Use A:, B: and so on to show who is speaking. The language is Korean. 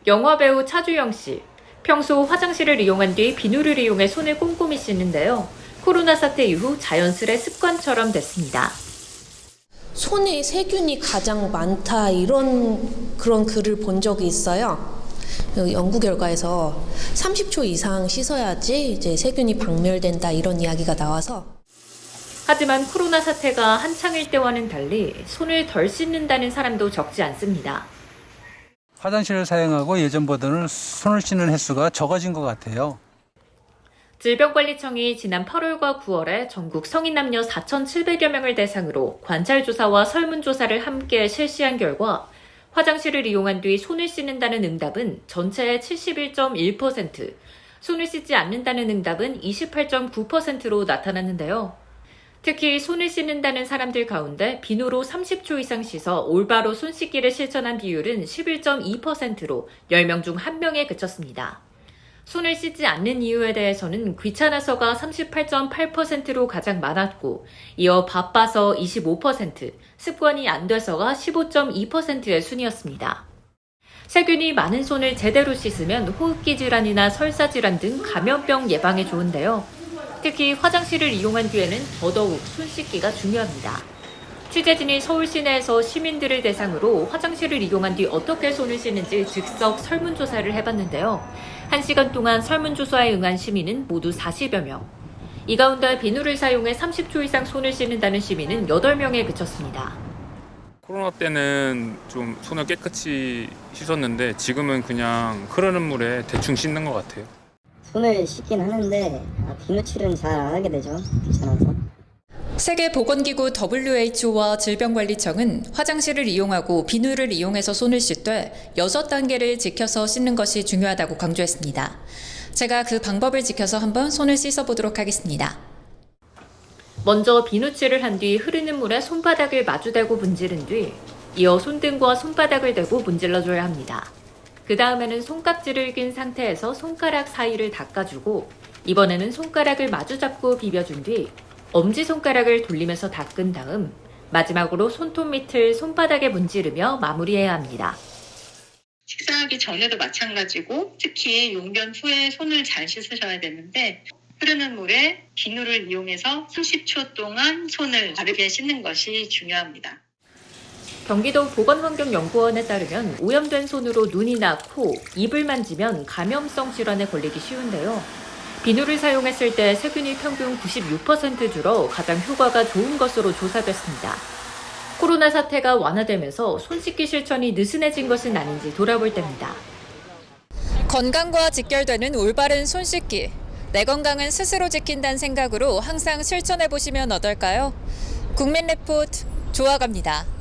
A: 영화배우 차주영 씨. 평소 화장실을 이용한 뒤 비누를 이용해 손을 꼼꼼히 씻는데요. 코로나 사태 이후 자연스레 습관처럼 됐습니다.
B: 손에 세균이 가장 많다 그런 글을 본 적이 있어요. 연구 결과에서 30초 이상 씻어야지 이제 세균이 박멸된다 이런 이야기가 나와서.
A: 하지만 코로나 사태가 한창일 때와는 달리 손을 덜 씻는다는 사람도 적지 않습니다.
C: 화장실을 사용하고 예전보다는 손을 씻는 횟수가 적어진 것 같아요.
A: 질병관리청이 지난 8월과 9월에 전국 성인 남녀 4,700여 명을 대상으로 관찰조사와 설문조사를 함께 실시한 결과 화장실을 이용한 뒤 손을 씻는다는 응답은 전체의 71.1%, 손을 씻지 않는다는 응답은 28.9%로 나타났는데요. 특히 손을 씻는다는 사람들 가운데 비누로 30초 이상 씻어 올바로 손 씻기를 실천한 비율은 11.2%로 10명 중 1명에 그쳤습니다. 손을 씻지 않는 이유에 대해서는 귀찮아서가 38.8%로 가장 많았고, 이어 바빠서 25%, 습관이 안 돼서가 15.2%의 순이었습니다. 세균이 많은 손을 제대로 씻으면 호흡기 질환이나 설사 질환 등 감염병 예방에 좋은데요. 특히 화장실을 이용한 뒤에는 더더욱 손 씻기가 중요합니다. 취재진이 서울 시내에서 시민들을 대상으로 화장실을 이용한 뒤 어떻게 손을 씻는지 즉석 설문조사를 해봤는데요. 1시간 동안 설문조사에 응한 시민은 모두 40여 명. 이 가운데 비누를 사용해 30초 이상 손을 씻는다는 시민은 8명에 그쳤습니다.
D: 코로나 때는 좀 손을 깨끗이 씻었는데 지금은 그냥 흐르는 물에 대충 씻는 것 같아요.
E: 손을 씻긴 하는데 비누칠은 잘 안 하게 되죠. 귀찮아서.
F: 세계보건기구 WHO와 질병관리청은 화장실을 이용하고 비누를 이용해서 손을 씻되 6단계를 지켜서 씻는 것이 중요하다고 강조했습니다. 제가 그 방법을 지켜서 한번 손을 씻어보도록 하겠습니다.
A: 먼저 비누칠을 한 뒤 흐르는 물에 손바닥을 마주대고 문지른 뒤 이어 손등과 손바닥을 대고 문질러줘야 합니다. 그 다음에는 손깍지를 낀 상태에서 손가락 사이를 닦아주고 이번에는 손가락을 마주잡고 비벼준 뒤 엄지손가락을 돌리면서 닦은 다음 마지막으로 손톱 밑을 손바닥에 문지르며 마무리해야 합니다.
G: 식사하기 전에도 마찬가지고 특히 용변 후에 손을 잘 씻으셔야 되는데 흐르는 물에 비누를 이용해서 30초 동안 손을 바르게 씻는 것이 중요합니다.
A: 경기도 보건환경연구원에 따르면 오염된 손으로 눈이나 코, 입을 만지면 감염성 질환에 걸리기 쉬운데요. 비누를 사용했을 때 세균이 평균 96% 줄어 가장 효과가 좋은 것으로 조사됐습니다. 코로나 사태가 완화되면서 손 씻기 실천이 느슨해진 것은 아닌지 돌아볼 때입니다.
F: 건강과 직결되는 올바른 손 씻기. 내 건강은 스스로 지킨다는 생각으로 항상 실천해 보시면 어떨까요? 국민 리포트 조아갑니다.